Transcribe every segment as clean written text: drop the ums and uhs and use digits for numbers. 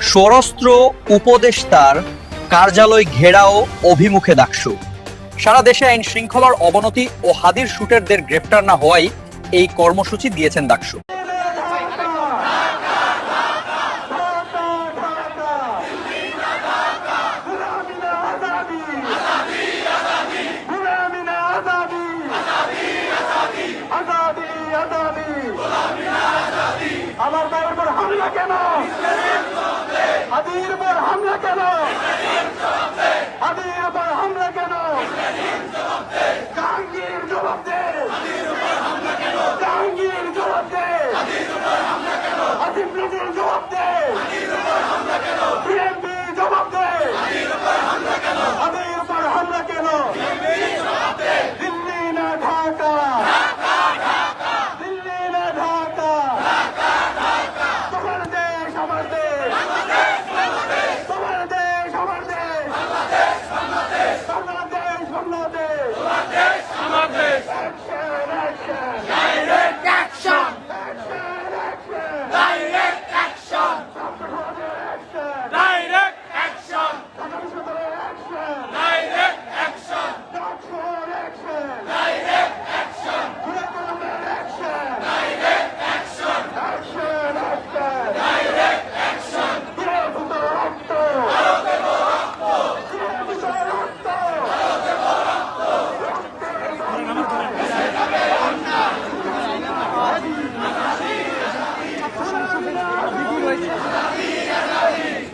স্বরাষ্ট্র উপদেষ্টার কার্যালয় ঘেরাও অভিমুখে ডাকসু। সারা দেশে আইন শৃঙ্খলার অবনতি ও হাদির শুটারদের গ্রেফতার না হওয়ায় এই কর্মসূচি দিয়েছেন ডাকসু। আমার বাবার উপর হামলা কেন? হাদির উপর হামলা কেন? হাদির উপর হামলা কেন? জাহাঙ্গীর জবাব দে! জাহাঙ্গীর জবাব দে! আসিফ নজরুল জবাব দে! বিএনপি জবাব দে! হাদির উপর হামলা কেন? দিল্লি না ঢাকা? দিল্লি না ঢাকা? তোমার দেশ আমার দেশ, তোমার দেশ আমার দেশ, Bangladesh Bangladesh, Action, action. Direct action! Action, action. Direct action! Action. Direct action! Action. Direct action! Action, action. Direct action! Action. Direct action! Action, action. Direct action! বিরোধিত রক্ত, বিরোধিত রক্ত,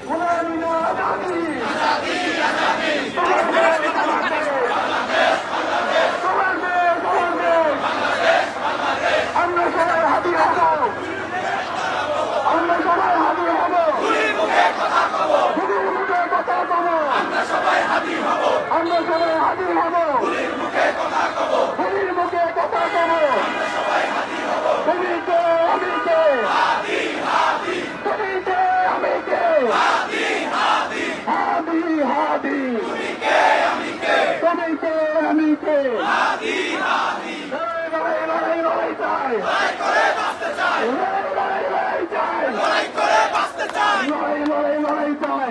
গোলামি না আজাদি, তোমার দেশ, আমরা সবাই হাতি হব, আমরা সবাই হাতি হব, গুলির মুখে কথা কব, আমরা সবাই হাতি হব, গুলির মুখে কথা কব, তুমি কে আমি কে, তুমি কে আমি কে, হাদি হাদি, তুমি কে আমি কে, লড়াই চাই, লড়াই চাই, লড়াই চাই, লড়াই চাই,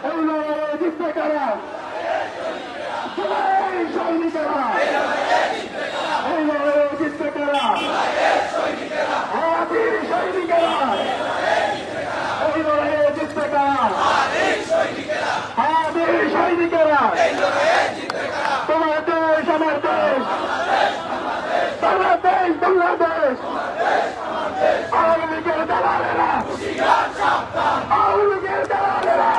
এই লড়াইয়ে জিতবে কারা? এই সৈনিকেরা, এই লড়াইয়ে জিতবে কারা? হাদির সৈনিকেরা, এই লড়াইয়ে জিতবে কারা? হাদির সৈনিকেরা, তোমার দেশ আমার দেশ, বাংলাদেশ বাংলাদেশ, আওয়ামী লীগের দালালেরা, আওয়ামী লীগের দালালেরা,